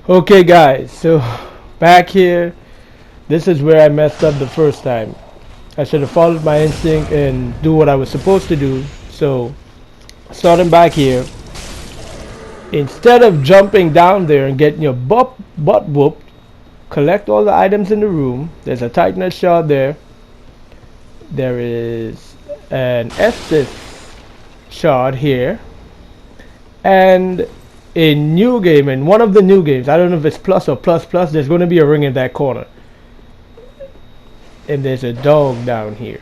Okay guys, so back here, this is where I messed up the first time. I should have followed my instinct and do what I was supposed to do. So starting back here, instead of jumping down there and getting your butt whooped, collect all the items in the room. There's a tightness shard there. There is an Estus shard here. And a new game, in one of the new games, I don't know if it's plus or plus plus, there's going to be a ring in that corner. And there's a dog down here.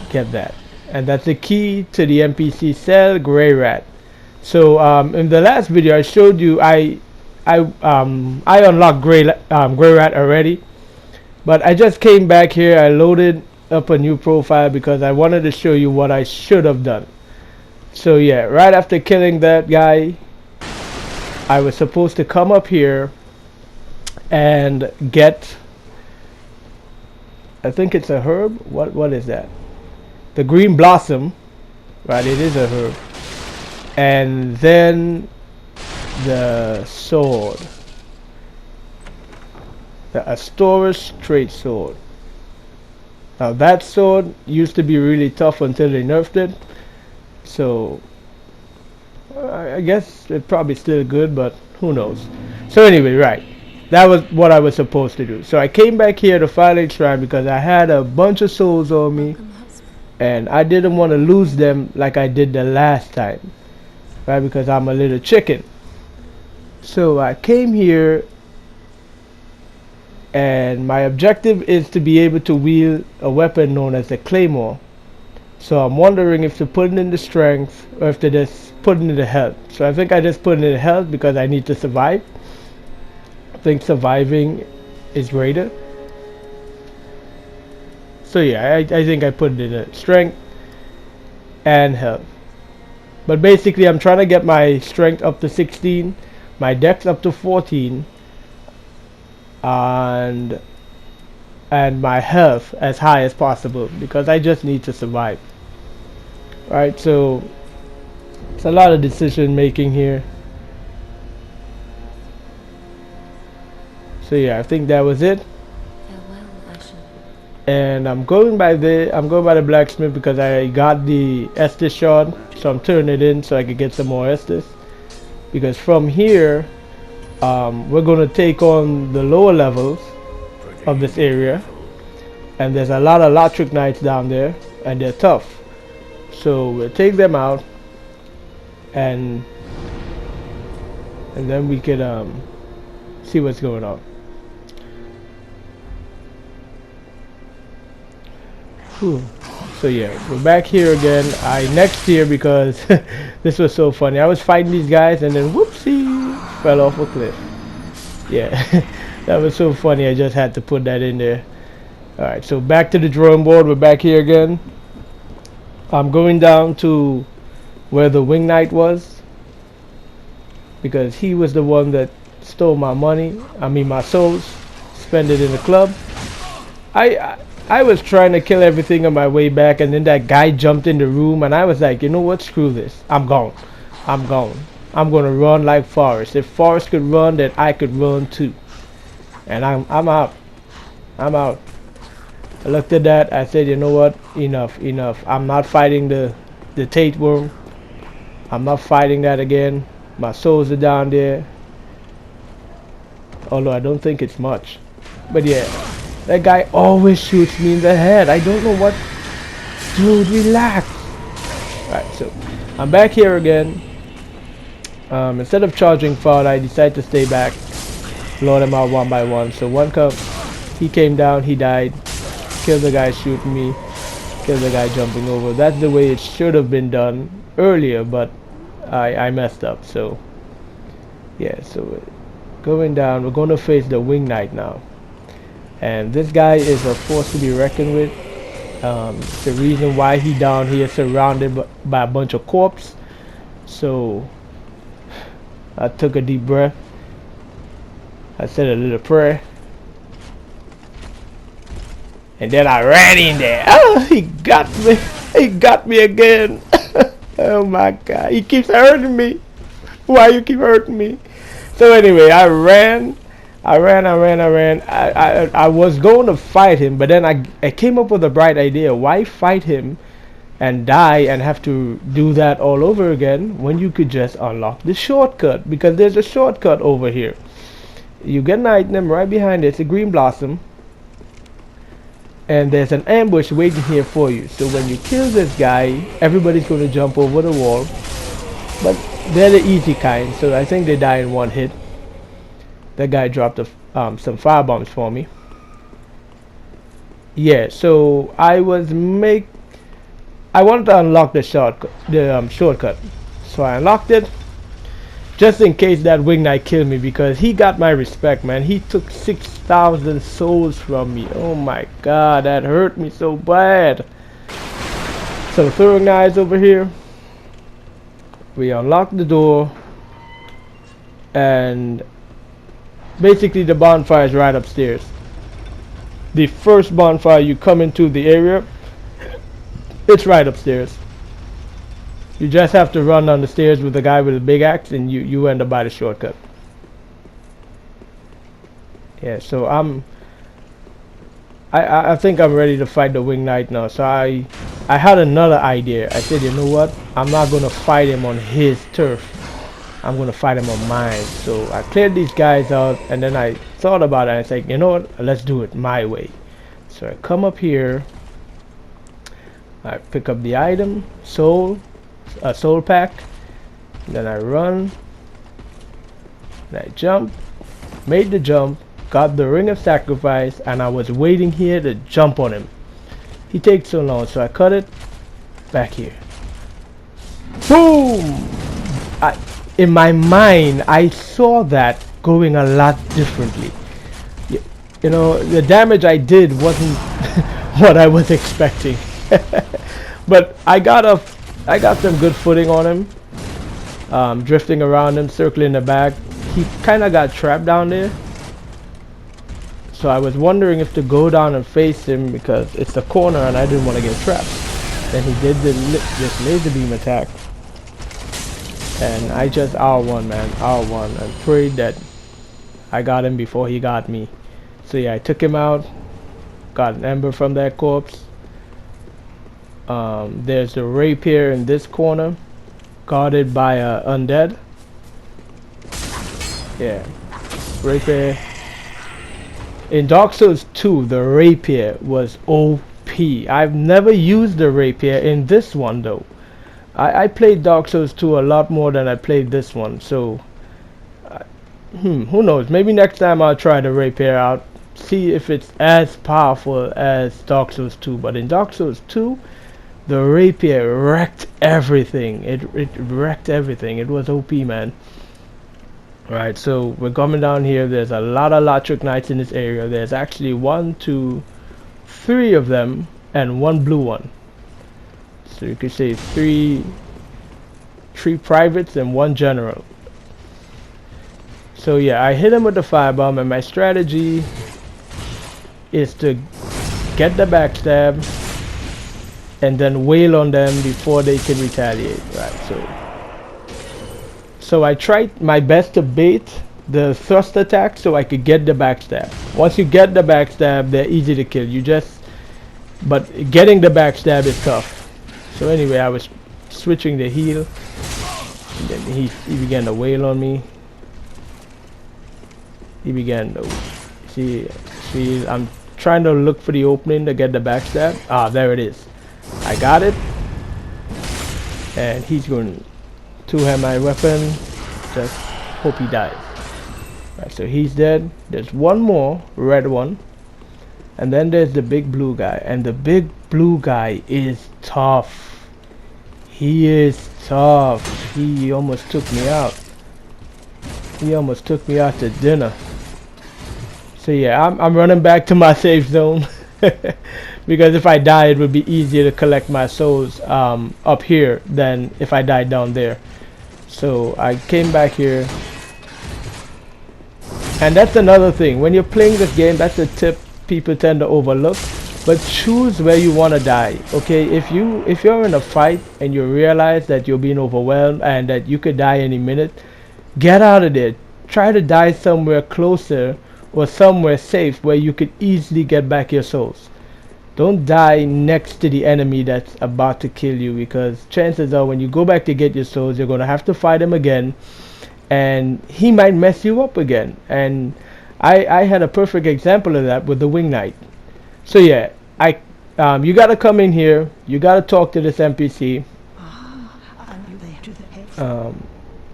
Get that. And that's the key to the NPC cell, Grey Rat. So in the last video I showed you I unlocked Grey Rat already. But I just came back here, I loaded up a new profile because I wanted to show you what I should have done. So yeah, right after killing that guy, I was supposed to come up here and get, I think it's a herb. What is that? The green blossom, right? It is a herb. And then the sword, the Astoris straight sword. Now that sword used to be really tough until they nerfed it. So I guess it's probably still good, but who knows. So anyway, right, that was what I was supposed to do. So I came back here to Firelight Shrine because I had a bunch of souls on me and I didn't want to lose them like I did the last time, right? Because I'm a little chicken. So I came here and my objective is to be able to wield a weapon known as a claymore. So I'm wondering if to put it in the strength or if to just put it in the health. So I think I just put it in the health because I need to survive. I think surviving is greater. So yeah, I think I put it in the strength and health. But basically I'm trying to get my strength up to 16, my dex up to 14, and my health as high as possible because I just need to survive. Right, so it's a lot of decision making here. So yeah, I think that was it. And I'm going by the blacksmith because I got the Estus shard, so I'm turning it in so I can get some more Estus. Because from here, we're gonna take on the lower levels of this area, and there's a lot of Lothric knights down there, and they're tough. So we'll take them out, and then we could see what's going on. Whew. So yeah, we're back here again. I next here because this was so funny. I was fighting these guys and then whoopsie, fell off a cliff. Yeah, that was so funny. I just had to put that in there. Alright, so back to the drawing board. We're back here again. I'm going down to where the wing knight was because he was the one that stole my money, I mean my souls, spend it in the club. I was trying to kill everything on my way back, and then that guy jumped in the room and I was like, you know what, screw this, I'm gone. I'm gonna run like Forrest. If Forrest could run, then I could run too. And I'm out. I looked at that, I said, you know what, enough. I'm not fighting the Tate worm. I'm not fighting that again. My souls are down there. Although I don't think it's much. But yeah, that guy always shoots me in the head. I don't know what. Dude, relax. Alright, so I'm back here again. Instead of charging forward, I decided to stay back. Load them out one by one. So one cup, he came down, he died. Kill the guy shooting me, kill the guy jumping over. That's the way it should have been done earlier, but I messed up. So yeah, so going down, we're going to face the wing knight now, and this guy is a force to be reckoned with. The reason why he down here surrounded by a bunch of corpses. So I took a deep breath, I said a little prayer, and then I ran in there. Oh, he got me. He got me again. Oh my god. He keeps hurting me. Why you keep hurting me? So anyway, I was going to fight him, but then I came up with a bright idea. Why fight him and die and have to do that all over again when you could just unlock the shortcut? Because there's a shortcut over here. You get an item right behind it. It's a green blossom. And there's an ambush waiting here for you. So when you kill this guy, everybody's going to jump over the wall. But they're the easy kind, so I think they die in one hit. That guy dropped some fire bombs for me. Yeah, so I wanted to unlock the shortcut. So I unlocked it just in case that Wing Knight killed me, because he got my respect, man. He took 6,000 souls from me. Oh my god, that hurt me so bad. So throwing knives over here. We unlock the door, and basically the bonfire is right upstairs. The first bonfire you come into the area, it's right upstairs. You just have to run down the stairs with the guy with the big axe, and you end up by the shortcut. Yeah, so I think I'm ready to fight the Wing Knight now. So I had another idea. I said, you know what? I'm not gonna fight him on his turf. I'm gonna fight him on mine. So I cleared these guys out, and then I thought about it. And I said, you know what? Let's do it my way. So I come up here. I pick up the item, a soul pack. Then I run. And I jump. Made the jump. Got the ring of sacrifice, and I was waiting here to jump on him. He takes so long, so I cut it back here. Boom! In my mind, I saw that going a lot differently. You know, the damage I did wasn't what I was expecting. But I got some good footing on him. Drifting around him, circling the back. He kind of got trapped down there. So I was wondering if to go down and face him, because it's a corner and I didn't want to get trapped. Then he did this laser beam attack. And I just R1, man, R1, and prayed that I got him before he got me. So yeah, I took him out, got an ember from that corpse. There's the rapier in this corner, guarded by a undead. Yeah, rapier. In Darksouls 2, the rapier was OP. I've never used the rapier in this one though. I played Darksouls 2 a lot more than I played this one, so who knows? Maybe next time I'll try the rapier out, see if it's as powerful as Darksouls 2. But in Darksouls 2, the rapier wrecked everything. It wrecked everything. It was OP, man. Right, so we're coming down here. There's a lot of Lothric Knights in this area. There's actually 1, 2, 3 of them, and 1 blue one. So you could say three privates and 1 general. So yeah, I hit him with the firebomb, and my strategy is to get the backstab and then wail on them before they can retaliate. Right, so I tried my best to bait the thrust attack so I could get the backstab. Once you get the backstab, they're easy to kill. But getting the backstab is tough. So anyway, I was switching the heal, and then he began to wail on me. He began to see. I'm trying to look for the opening to get the backstab. Ah, there it is. I got it, and he's going to two-hand my weapon. Just hope he dies. Right, so he's dead. There's 1 more red one, and then there's the big blue guy. And the big blue guy is tough. He is tough. He almost took me out. He almost took me out to dinner. So yeah, I'm running back to my safe zone. Because if I die, it would be easier to collect my souls up here than if I died down there. So I came back here. And that's another thing. When you're playing this game, that's a tip people tend to overlook. but choose where you want to die. Okay, if you're in a fight and you realize that you're being overwhelmed and that you could die any minute, get out of there. Try to die somewhere closer or somewhere safe where you could easily get back your souls. Don't die next to the enemy that's about to kill you, because chances are when you go back to get your souls, you're going to have to fight him again, and he might mess you up again. And I had a perfect example of that with the Wing Knight. So yeah, you got to come in here, you got to talk to this NPC.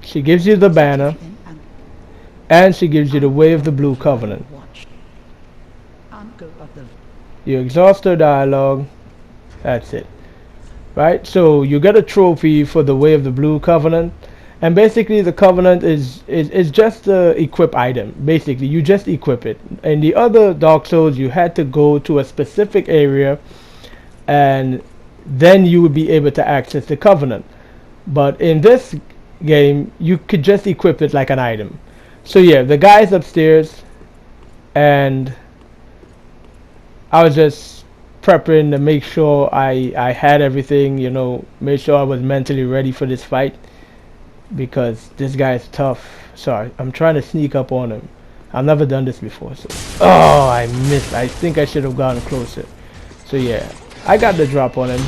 She gives you the banner, and she gives you the Way of the Blue Covenant. You exhaust her dialogue. That's it. Right? So you get a trophy for the Way of the Blue Covenant. And basically the Covenant is just a equip item. Basically, you just equip it. In the other Dark Souls, you had to go to a specific area, and then you would be able to access the Covenant. But in this game, you could just equip it like an item. So yeah, the guy's upstairs, and I was just prepping to make sure I had everything, you know, make sure I was mentally ready for this fight, because this guy is tough. So I'm trying to sneak up on him. I've never done this before, so I missed. I think I should have gotten closer. So yeah, I got the drop on him.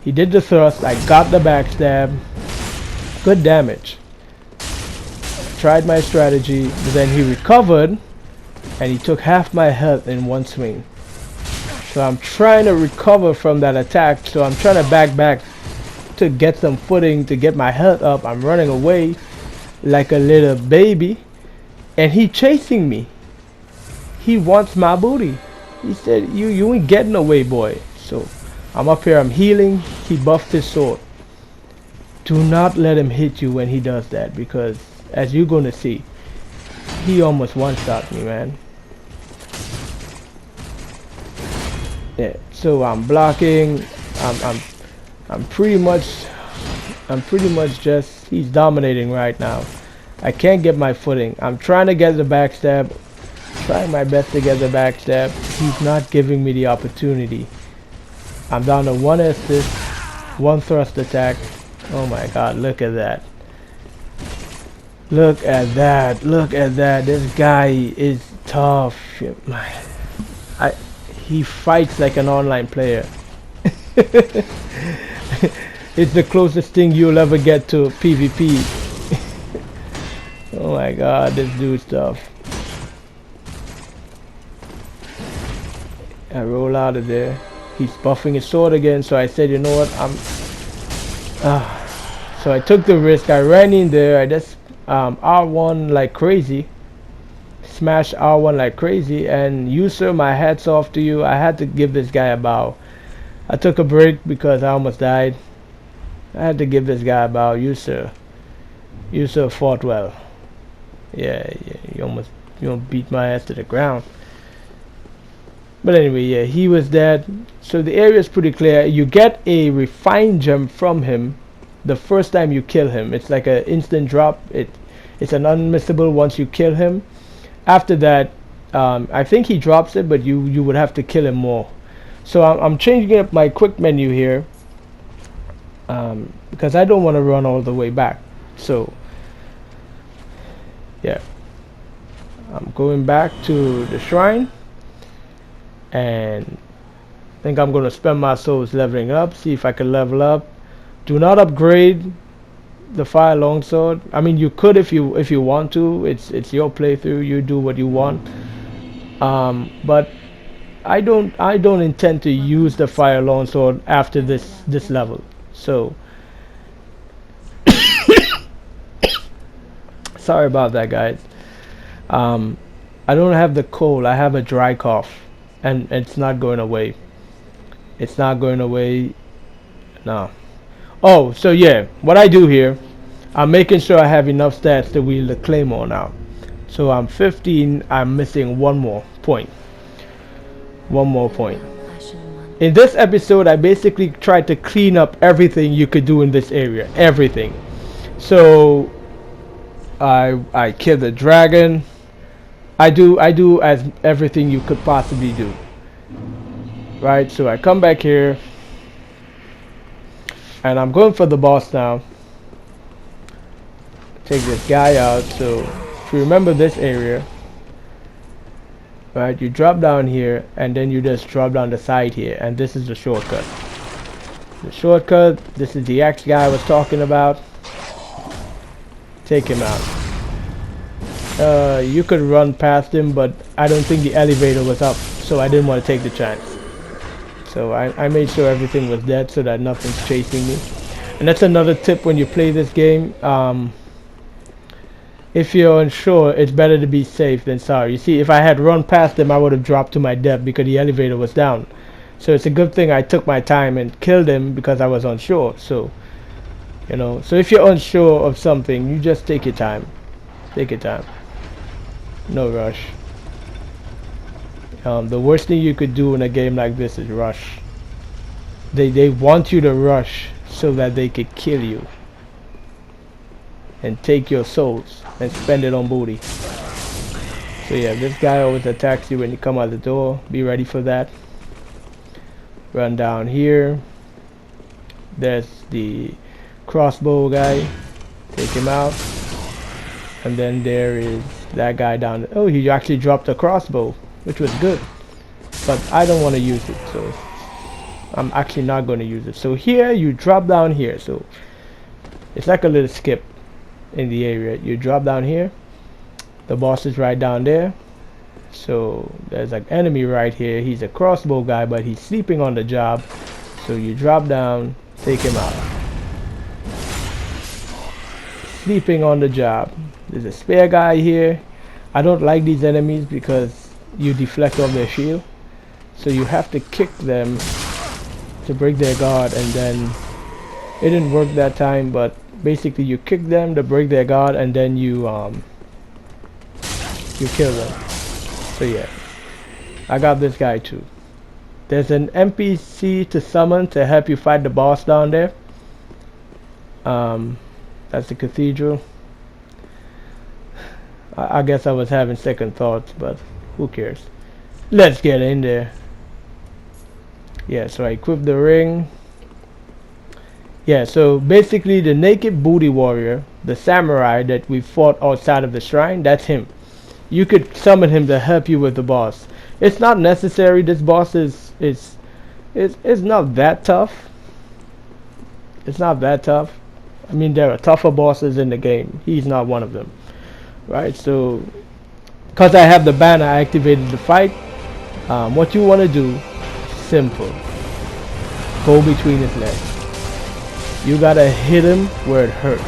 He did the thrust, I got the backstab. Good damage. Tried my strategy, but then he recovered and he took half my health in one swing. So I'm trying to recover from that attack, so I'm trying to back to get some footing, to get my health up. I'm running away like a little baby, and he chasing me. He wants my booty. He said, you ain't getting away, boy. So I'm up here, I'm healing. He buffed his sword. Do not let him hit you when he does that, because as you're gonna see, he almost one-shot me, man. Yeah, so I'm blocking. I'm pretty much just, he's dominating right now. I can't get my footing. I'm trying to get the backstab, trying my best to get the backstab. He's not giving me the opportunity. I'm down to one assist, one thrust attack. Oh my god, look at that. Look at that. Look at that. This guy is tough. He fights like an online player. It's the closest thing you'll ever get to PvP. Oh my god, this dude's tough. I roll out of there. He's buffing his sword again, so I said, you know what, so I took the risk. I ran in there. I just R1 like crazy. Smash R1 like crazy, and you, sir, my hat's off to you. I had to give this guy a bow. I took a break because I almost died. I had to give this guy a bow. You sir fought well. Yeah, you almost beat my ass to the ground. But anyway, yeah, he was dead. So the area is pretty clear. You get a refined gem from him the first time you kill him. It's like an instant drop. It's an unmissable once you kill him. After that, I think he drops it, but you would have to kill him more. So I'm changing up my quick menu here, because I don't want to run all the way back. So yeah, I'm going back to the shrine, and I think I'm going to spend my souls leveling up, see if I can level up. Do not upgrade the fire longsword. I mean, you could if you want to. It's your playthrough. You do what you want. But I don't intend to use the fire longsword after this level. So sorry about that, guys. I don't have the cold. I have a dry cough, and it's not going away. It's not going away. No. Oh, so yeah, what I do here, I'm making sure I have enough stats to wield the claymore now. So I'm 15. I'm missing one more point. One more point. In this episode, I basically tried to clean up everything you could do in this area. Everything. So I kill the dragon. I do as everything you could possibly do. Right, so I come back here and I'm going for the boss now. Take this guy out. So if you remember this area, right, you drop down here and then you just drop down the side here, and this is the shortcut. The shortcut, this is the axe guy I was talking about. Take him out. You could run past him, but I don't think the elevator was up, so I didn't want to take the chance. So I made sure everything was dead so that nothing's chasing me. And that's another tip when you play this game. If you're unsure, it's better to be safe than sorry. You see, if I had run past him, I would have dropped to my death because the elevator was down. So it's a good thing I took my time and killed him because I was unsure. So, you know, so if you're unsure of something, you just take your time. Take your time. No rush. The worst thing you could do in a game like this is rush. They want you to rush so that they could kill you and take your souls and spend it on booty. So yeah, this guy always attacks you when you come out the door. Be ready for that. Run down here. There's the crossbow guy. Take him out. And then there is that guy down there. Oh, he actually dropped a crossbow, which was good. But I don't want to use it, so I'm actually not going to use it. So here, you drop down here. So it's like a little skip in the area. You drop down here. The boss is right down there. So there's an enemy right here. He's a crossbow guy, but he's sleeping on the job. So you drop down, take him out. Sleeping on the job. There's a spare guy here. I don't like these enemies because you deflect off their shield. So you have to kick them to break their guard, and then it didn't work that time, but basically you kick them to break their guard, and then you kill them. So yeah, I got this guy too. There's an NPC to summon to help you fight the boss down there. That's the cathedral. I guess I was having second thoughts, but who cares? Let's get in there. Yeah, so I equipped the ring. Yeah, so basically the naked booty warrior, the samurai that we fought outside of the shrine, that's him. You could summon him to help you with the boss. It's not necessary. This boss is not that tough. It's not that tough. I mean, there are tougher bosses in the game. He's not one of them. Right, so because I have the banner, I activated the fight. What you want to do, simple. Go between his legs. You gotta hit him where it hurts.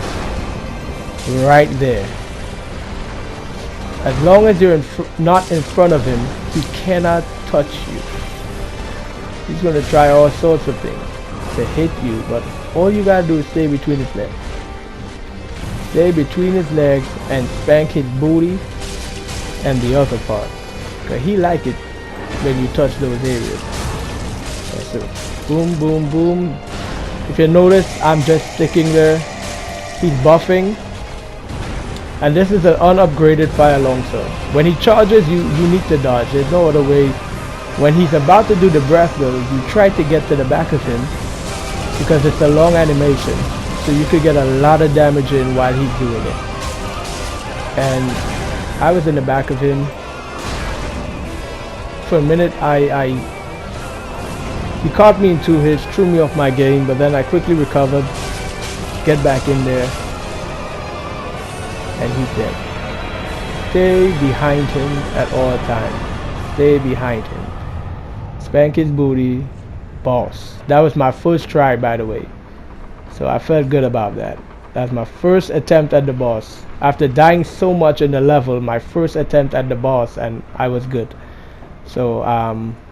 Right there. As long as you're not in front of him, he cannot touch you. He's gonna try all sorts of things to hit you, but all you gotta do is stay between his legs. Stay between his legs and spank his booty and the other part. Cause he like it when you touch those areas. Okay, so boom, boom, boom. If you notice, I'm just sticking there. He's buffing. And this is an unupgraded fire longsword. When he charges, you need to dodge. There's no other way. When he's about to do the breath though, you try to get to the back of him because it's a long animation. So you could get a lot of damage in while he's doing it. And I was in the back of him. For a minute, he caught me in two hits, threw me off my game, but then I quickly recovered, get back in there, and he's dead. Stay behind him at all times. Stay behind him. Spank his booty, boss. That was my first try, by the way. So I felt good about that. That's my first attempt at the boss. After dying so much in the level, my first attempt at the boss, and I was good. So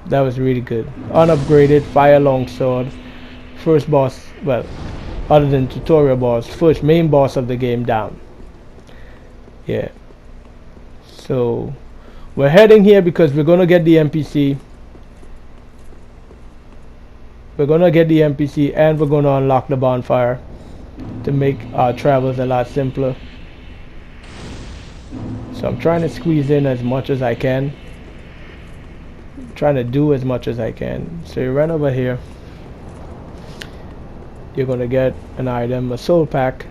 that was really good. Unupgraded fire longsword. First boss, well, other than tutorial boss, first main boss of the game down. Yeah. So we're heading here because we're gonna get the NPC. We're gonna get the NPC and we're gonna unlock the bonfire to make our travels a lot simpler. So I'm trying to squeeze in as much as I can. trying to do as much as I can. So you run over here. You're gonna get an item, a soul pack.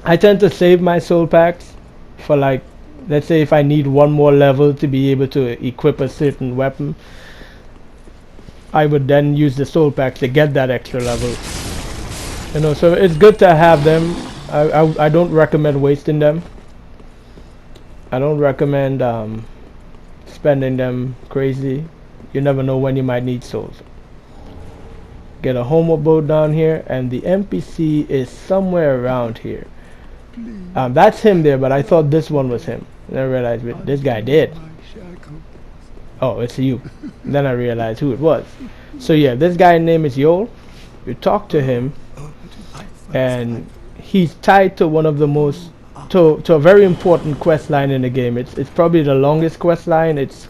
I tend to save my soul packs for, like, let's say if I need one more level to be able to equip a certain weapon, I would then use the soul packs to get that extra level. You know, so it's good to have them. I don't recommend wasting them. I don't recommend spending them crazy. You never know when you might need souls. Get a homo boat down here, and the NPC is somewhere around here. That's him there, but I thought this one was him. Then I realized this guy did. Oh, it's you. Then I realized who it was. So yeah, this guy's name is Yol. You talk to him, and he's tied to one of the most to a very important quest line in the game. It's probably the longest quest line. It's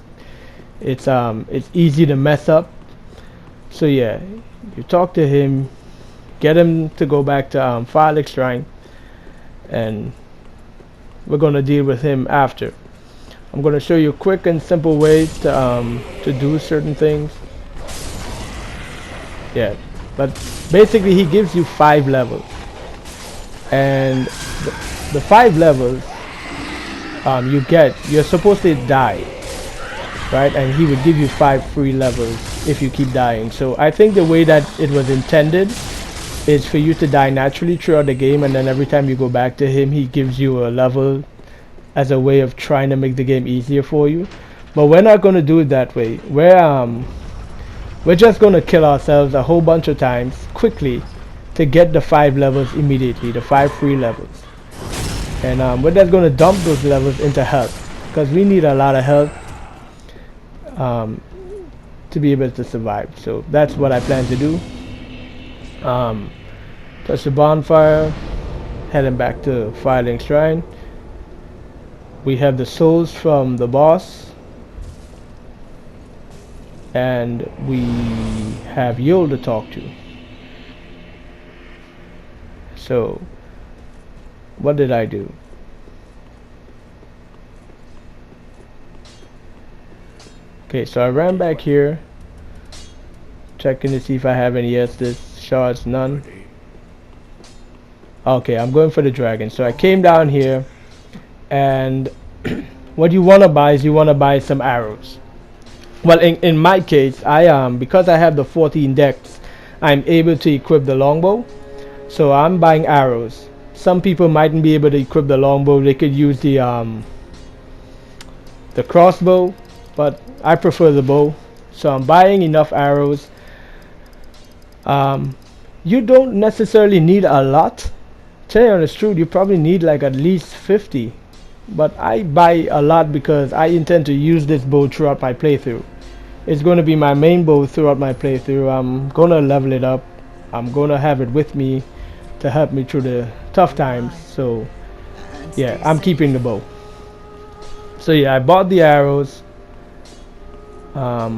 easy to mess up. So yeah, you talk to him, get him to go back to Firelink Shrine, and we're gonna deal with him after. I'm gonna show you quick and simple ways to do certain things. Yeah, but basically he gives you 5 levels, and the 5 levels you're supposed to die, right? And he would give you 5 free levels if you keep dying. So I think the way that it was intended is for you to die naturally throughout the game, and then every time you go back to him, he gives you a level as a way of trying to make the game easier for you. But we're not going to do it that way. We're just going to kill ourselves a whole bunch of times quickly to get the 5 levels immediately, the 5 free levels. And we're just going to dump those levels into health, because we need a lot of health to be able to survive. So that's what I plan to do. Touch the bonfire, heading back to Firelink Shrine. We have the souls from the boss, and we have Yol to talk to. So what did I do? Okay, so I ran back here, checking to see if I have any Estus shards. None. Okay, I'm going for the dragon. So I came down here, and what you want to buy is you want to buy some arrows. Well, in my case, because I have the 14 decks, I'm able to equip the longbow. So I'm buying arrows. Some people mightn't be able to equip the longbow. They could use the crossbow, but I prefer the bow. So I'm buying enough arrows. You don't necessarily need a lot. Tell you honest truth, you probably need like at least 50. But I buy a lot because I intend to use this bow throughout my playthrough. It's going to be my main bow throughout my playthrough. I'm going to level it up. I'm going to have it with me to help me through the tough times. So yeah, I'm keeping the bow. So yeah, I bought the arrows. I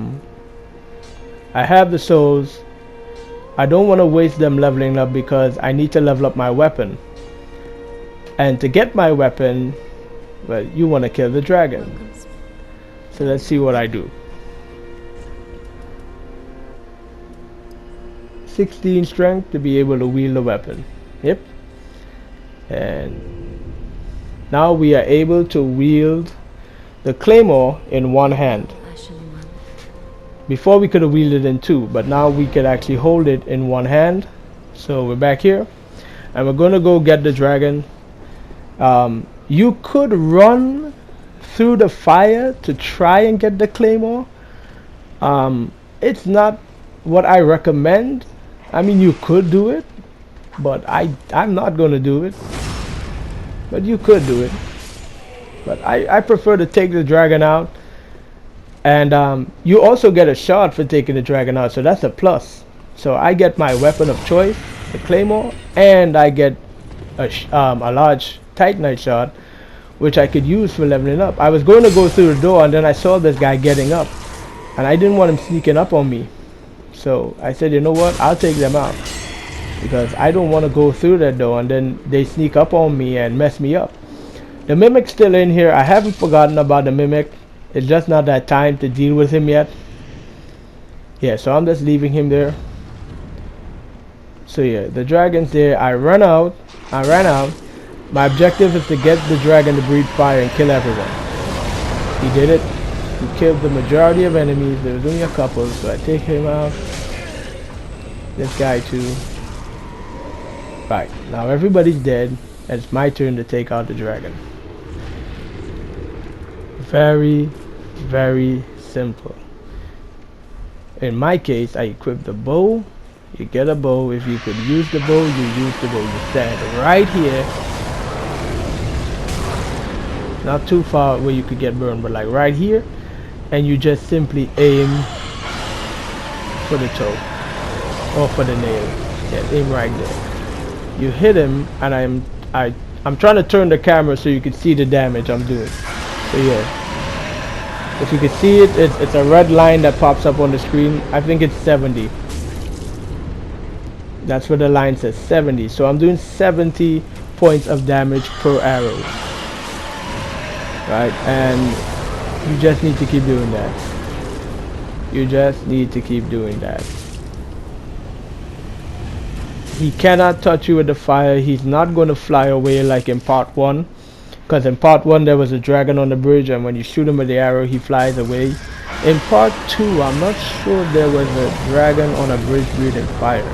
have the souls. I don't want to waste them leveling up because I need to level up my weapon. And to get my weapon, well, you want to kill the dragon. So let's see what I do. 16 strength to be able to wield the weapon. Yep. And now we are able to wield the claymore in one hand. Before we could have wielded in two, but now we could actually hold it in one hand. So we're back here, and we're going to go get the dragon. You could run through the fire to try and get the claymore. It's not what I recommend. I mean, you could do it, but I'm not going to do it. But you could do it. But I prefer to take the dragon out. And you also get a shard for taking the dragon out, so that's a plus. So I get my weapon of choice, the claymore, and I get a large titanite shard, which I could use for leveling up. I was going to go through the door, and then I saw this guy getting up, and I didn't want him sneaking up on me. So I said, you know what, I'll take them out. because I don't want to go through that door and then they sneak up on me and mess me up. The mimic's still in here. I haven't forgotten about the mimic. It's just not that time to deal with him yet. Yeah, so I'm just leaving him there. So yeah, the dragon's there. I ran out. My objective is to get the dragon to breathe fire and kill everyone. He did it. He killed the majority of enemies. There was only a couple, so I take him out. This guy too. Right, now everybody's dead. It's my turn to take out the dragon. Very, very simple. In my case, I equip the bow. You get a bow. If you could use the bow, you use the bow. You stand right here. Not too far where you could get burned, but like right here. And you just simply aim for the toe. Or for the nail. Yeah, aim right there. You hit him, and I'm trying to turn the camera so you can see the damage I'm doing. So yeah. If you can see it, it's a red line that pops up on the screen. I think it's 70. That's what the line says, 70. So I'm doing 70 points of damage per arrow. Right? And you just need to keep doing that. You just need to keep doing that. He cannot touch you with the fire. He's not going to fly away like in part 1. Because in part 1 there was a dragon on the bridge, and when you shoot him with the arrow he flies away. In part 2 I'm not sure there was a dragon on a bridge breathing fire.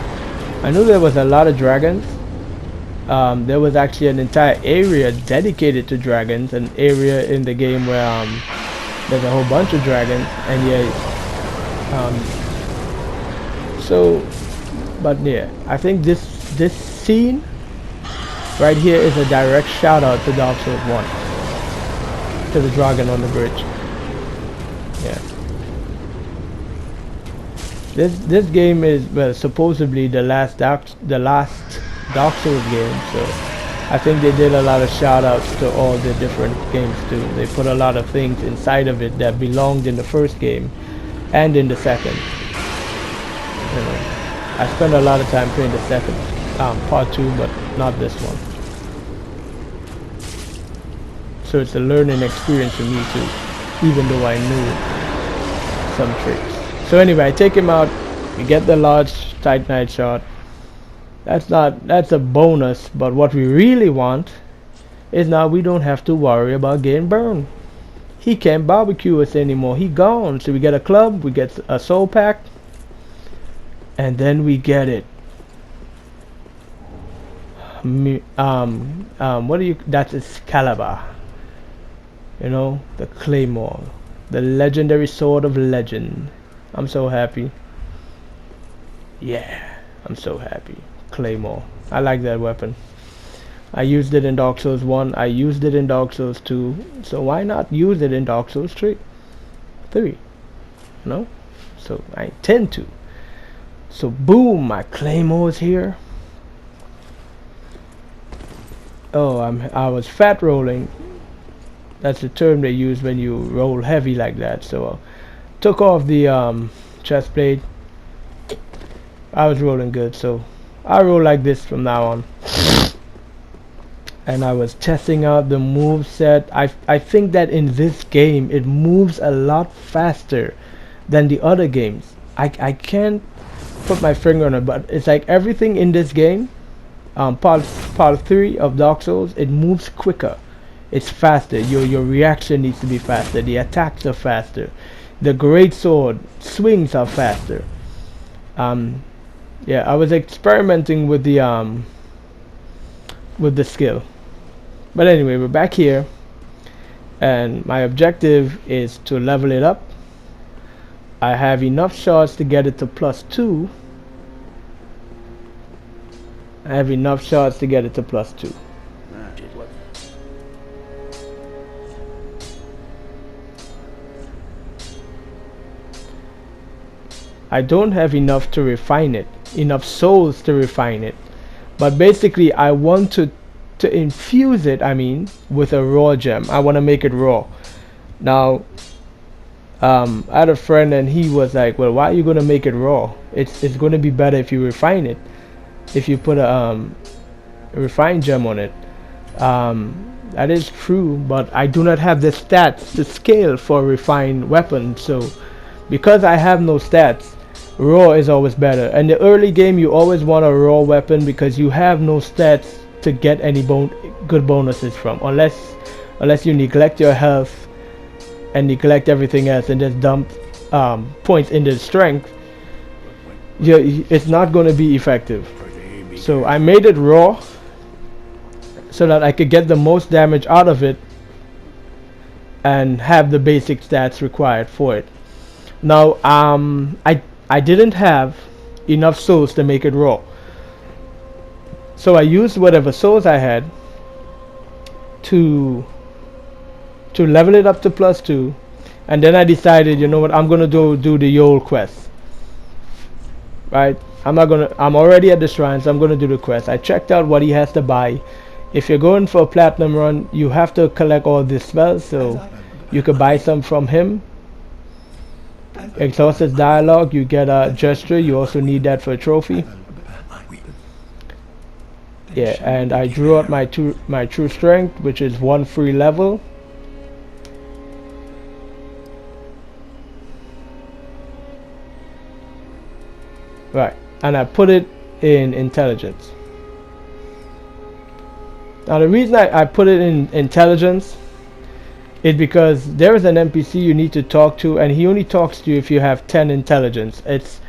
I knew there was a lot of dragons. There was actually an entire area dedicated to dragons, an area in the game where there's a whole bunch of dragons, and yeah. But yeah, I think this scene right here is a direct shout out to Dark Souls 1, to the dragon on the bridge. Yeah. This game is, well, supposedly the last Dark Souls game, so I think they did a lot of shout outs to all the different games too. They put a lot of things inside of it that belonged in the first game and in the second. You know, I spent a lot of time playing the second part 2, but not this one. So it's a learning experience for me too, even though I knew some tricks. So anyway, I take him out. We get the large titanite shot. That's a bonus, but what we really want is now we don't have to worry about getting burned. He can't barbecue us anymore. He gone. So we get a club, we get a soul pack, and then we get it. What do you? That's Excalibur. You know, the claymore, the legendary sword of legend. I'm so happy. Yeah, I'm so happy. Claymore. I like that weapon. I used it in Dark Souls 1. I used it in Dark Souls 2. So why not use it in Dark Souls 3? You know? So I intend to. So boom, my claymore is here. Oh, I was fat rolling. That's the term they use when you roll heavy like that. So took off the chest plate. I was rolling good, so I roll like this from now on. And I was testing out the move set. I think that in this game it moves a lot faster than the other games. I can't put my finger on it, but it's like everything in this game, part 3 of Dark Souls, it moves quicker. It's faster. Your reaction needs to be faster. The attacks are faster. The great sword swings are faster. Yeah, I was experimenting with the skill. But anyway, we're back here, and my objective is to level it up. I have enough shards to get it to +2. I have enough shards to get it to +2. I don't have enough to refine it, enough souls to refine it, but basically I want to infuse it, with a raw gem. I want to make it raw. Now I had a friend and he was like, well, why are you going to make it raw? It's going to be better if you refine it. if you put a refined gem on it. That is true, but I do not have the stats to scale for refined weapons, so because I have no stats, raw is always better. In the early game you always want a raw weapon because you have no stats to get any good bonuses from, unless you neglect your health and neglect everything else and just dump points into strength. It's not going to be effective. So I made it raw so that I could get the most damage out of it and have the basic stats required for it. Now I didn't have enough souls to make it raw, so I used whatever souls I had to level it up to +2, and then I decided, you know what, I'm gonna do the Yol quest. Right, I'm already at the shrine, so I'm gonna do the quest. I checked out what he has to buy. If you're going for a platinum run, you have to collect all these spells, so you could buy some from him. Exhaust his dialogue, you get a gesture, you also need that for a trophy. Yeah, and I drew out my true strength, which is 1 free level. Right, and I put it in intelligence. Now the reason I put it in intelligence is because there is an NPC you need to talk to, and he only talks to you if you have 10 intelligence. It's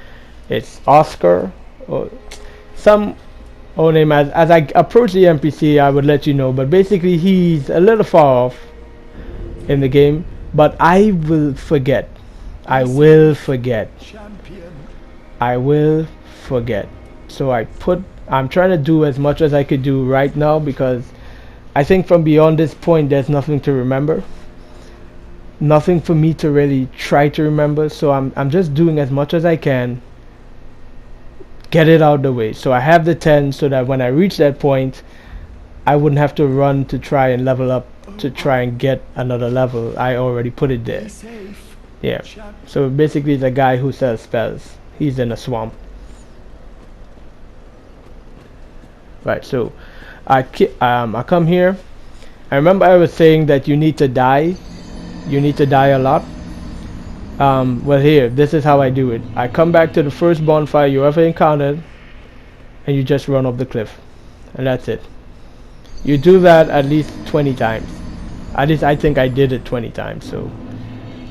Oscar or some old name. As I approach the NPC, I would let you know, but basically he's a little far off in the game, but I will forget. I will forget. So I'm trying to do as much as I could do right now, because I think from beyond this point there's nothing to remember, nothing for me to really try to remember. So I'm just doing as much as I can, get it out of the way, so I have the 10, so that when I reach that point I wouldn't have to run to try and level up to try and get another level. I already put it there. Yeah, so basically the guy who sells spells, he's in a swamp. Right, so I come here. I remember I was saying that you need to die a lot. Well, here, this is how I do it. I come back to the first bonfire you ever encountered, and you just run off the cliff, and that's it. You do that at least 20 times. At least I think I did it 20 times, so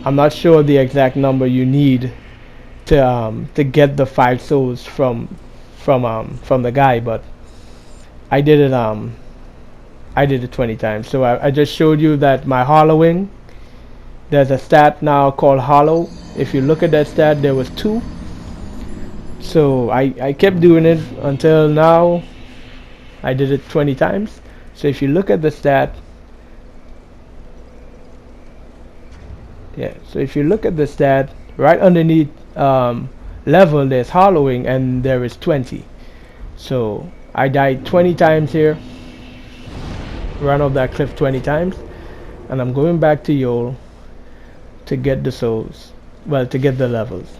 I'm not sure the exact number you need to get the 5 souls from the guy, but I did it 20 times. So I just showed you that my hollowing, there's a stat now called hollow. If you look at that stat, there was 2. So I kept doing it until now. I did it 20 times. So if you look at the stat, so if you look at the stat, right underneath level there's hollowing, and there is 20. So I died 20 times here, run off that cliff 20 times, and I'm going back to Yol to get the souls, well, to get the levels.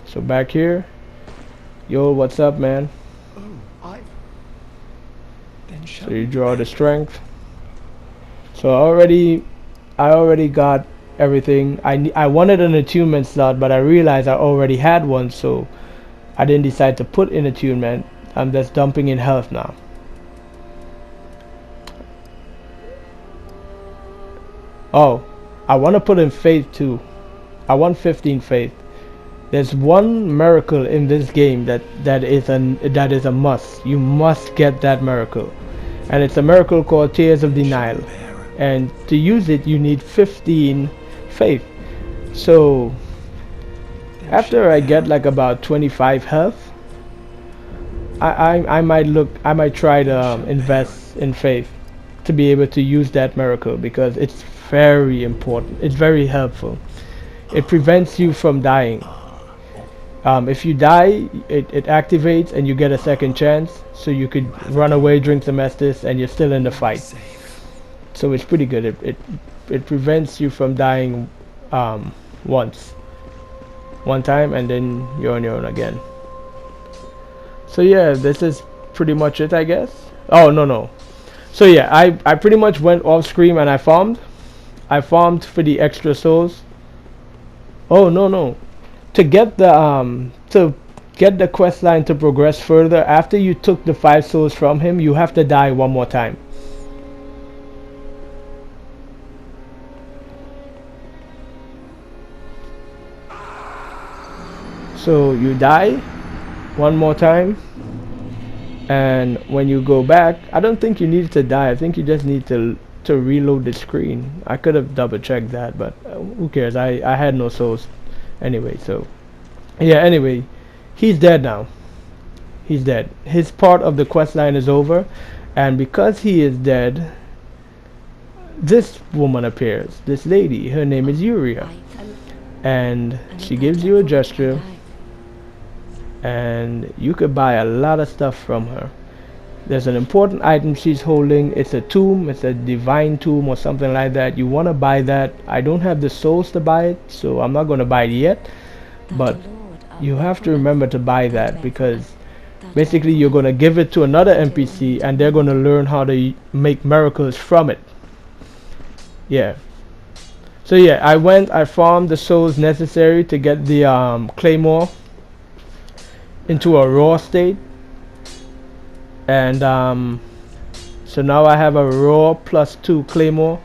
So back here, Yol, what's up, man? So you draw the strength. So I already got everything. I wanted an attunement slot, but I realized I already had one, so I didn't decide to put in attunement. I'm just dumping in health now. Oh, I want to put in faith too. I want 15 faith. There's one miracle in this game that is a must. You must get that miracle, and it's a miracle called Tears of Denial. And to use it, you need 15 faith. So after I get like about 25 health, I might try to invest in faith to be able to use that miracle, because it's very important. It's very helpful. It prevents you from dying. If you die, it activates and you get a second chance, so you could run away, drink some Estus, and you're still in the fight. So it's pretty good. It prevents you from dying once. one time, and then you're on your own again. So yeah, this is pretty much it, I guess. Oh no. So yeah, I pretty much went off screen and I farmed for the extra souls. Oh no. To get the quest line to progress further, after you took the 5 souls from him, you have to die one more time. So you die one more time, and when you go back, I don't think you need to die. I think you just need to reload the screen. I could have double checked that, but who cares? I had no souls anyway. So yeah, anyway, he's dead now. He's dead. His part of the quest line is over, and because he is dead, this woman appears. This lady, her name is Yuria, and she gives you a gesture, and you could buy a lot of stuff from her. There's an important item she's holding. It's a tomb. It's a divine tomb or something like that. You want to buy that. I don't have the souls to buy it, so I'm not going to buy it yet, but you have to remember to buy that, because basically you're going to give it to another NPC and they're going to learn how to make miracles from it. Yeah. So yeah, I farmed the souls necessary to get the claymore into a raw state, and so now I have a raw +2 claymore.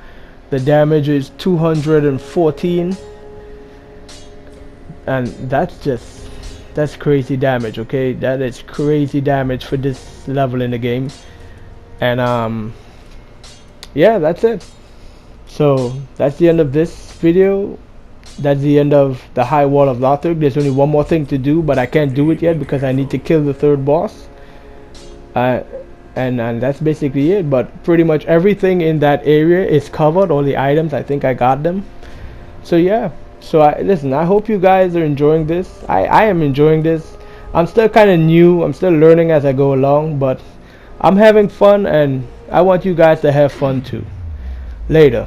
The damage is 214, and that's crazy damage. Okay, that is crazy damage for this level in the game. And yeah, that's it. So that's the end of this video. That's the end of the High Wall of Lothric. There's only one more thing to do, but I can't do it yet because I need to kill the 3rd boss. And that's basically it. But pretty much everything in that area is covered. All the items, I think I got them. So yeah. So listen, I hope you guys are enjoying this. I am enjoying this. I'm still kind of new. I'm still learning as I go along, but I'm having fun, and I want you guys to have fun too. Later.